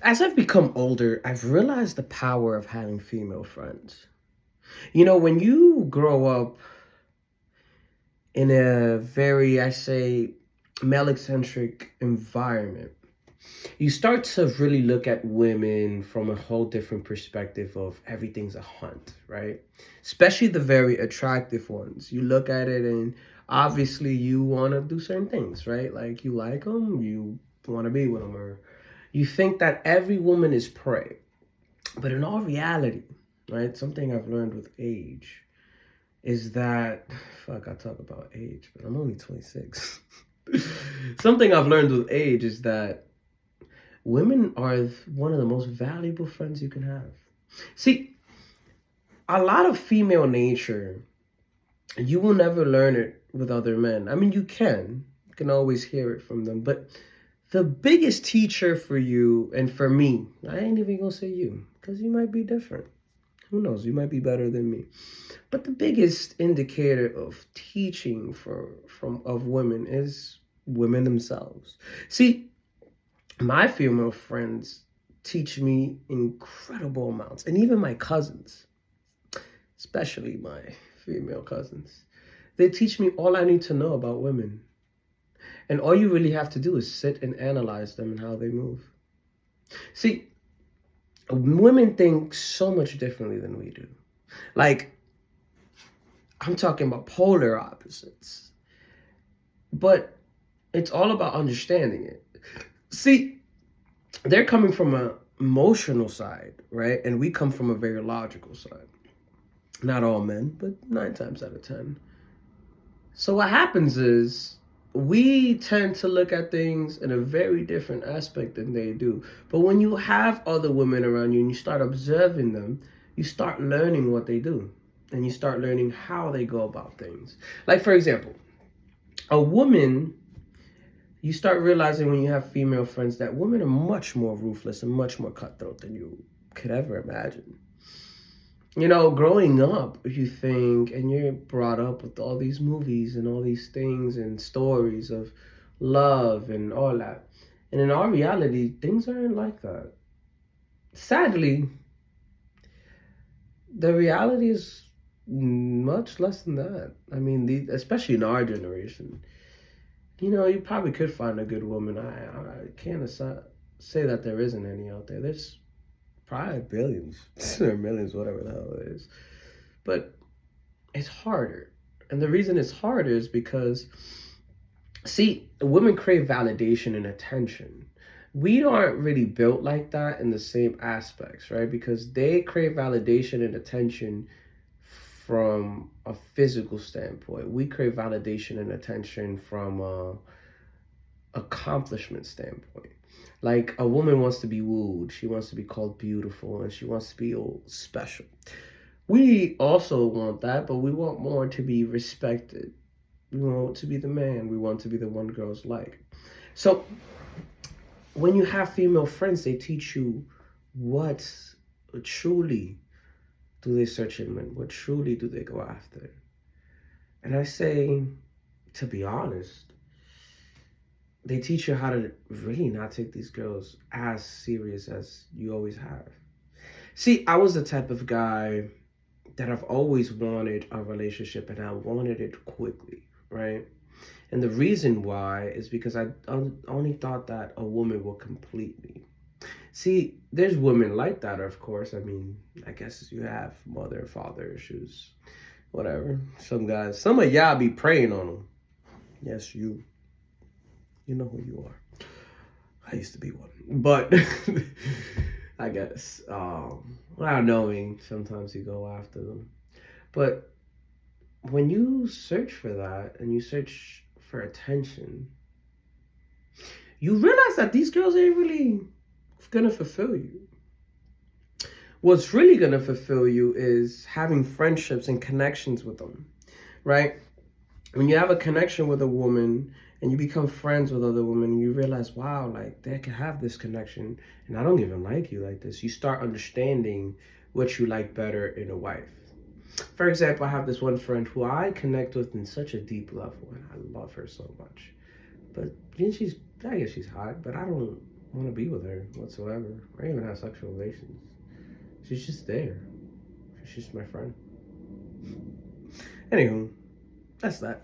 As I've become older, I've realized the power of having female friends. You know, when you grow up in a very, I say, male eccentric environment, you start to really look at women from a whole different perspective of everything's a hunt, right? Especially the very attractive ones. You look at it and obviously you want to do certain things, right? Like you like them, you want to be with them, or you think that every woman is prey. But in all reality, right, something I've learned with age is that, fuck, I talk about age, but I'm only 26. Something I've learned with age is that women are one of the most valuable friends you can have. See, a lot of female nature, you will never learn it with other men. I mean, you can always hear it from them, but the biggest teacher for you and for me, I ain't even gonna say you, because you might be different. Who knows? You might be better than me. But the biggest indicator of teaching from of women is women themselves. See, my female friends teach me incredible amounts, and even my cousins, especially my female cousins, they teach me all I need to know about women. And all you really have to do is sit and analyze them and how they move. See, women think so much differently than we do. Like, I'm talking about polar opposites. But it's all about understanding it. See, they're coming from an emotional side, right? And we come from a very logical side. Not all men, but 9 times out of 10. So what happens is we tend to look at things in a very different aspect than they do. But when you have other women around you and you start observing them, you start learning what they do. And you start learning how they go about things. Like, for example, a woman, you start realizing when you have female friends that women are much more ruthless and much more cutthroat than you could ever imagine. You know, growing up, you think, and you're brought up with all these movies and all these things and stories of love and all that. And in our reality, things aren't like that. Sadly, the reality is much less than that. I mean, especially in our generation. You know, you probably could find a good woman. I can't say that there isn't any out there. There's probably billions or millions, whatever the hell it is. But it's harder. And the reason it's harder is because, see, women crave validation and attention. We aren't really built like that in the same aspects, right? Because they crave validation and attention from a physical standpoint. We crave validation and attention from a accomplishment standpoint. Like a woman wants to be wooed, she wants to be called beautiful, and she wants to be all special. We also want that, but we want more to be respected. We want to be the man. We want to be the one girls like. So when you have female friends, they teach you what truly do they search in men, what truly do they go after. And I say, to be honest, they teach you how to really not take these girls as serious as you always have. See, I was the type of guy that I've always wanted a relationship and I wanted it quickly, right? And the reason why is because I only thought that a woman will complete me. See, there's women like that, of course. I mean, I guess you have mother, father issues, whatever. Some guys, some of y'all be preying on them. Yes, you. You know who you are. I used to be one, but I guess without knowing, sometimes you go after them. But when you search for that and you search for attention, you realize that these girls ain't really gonna fulfill you. What's really gonna fulfill you is having friendships and connections with them, right? When you have a connection with a woman and you become friends with other women, you realize, wow, like they can have this connection and I don't even like you like this. You start understanding what you like better in a wife. For example, I have this one friend who I connect with in such a deep level and I love her so much. But I guess she's hot, but I don't want to be with her whatsoever, or even have sexual relations. She's just there. She's just my friend. Anywho, that's that.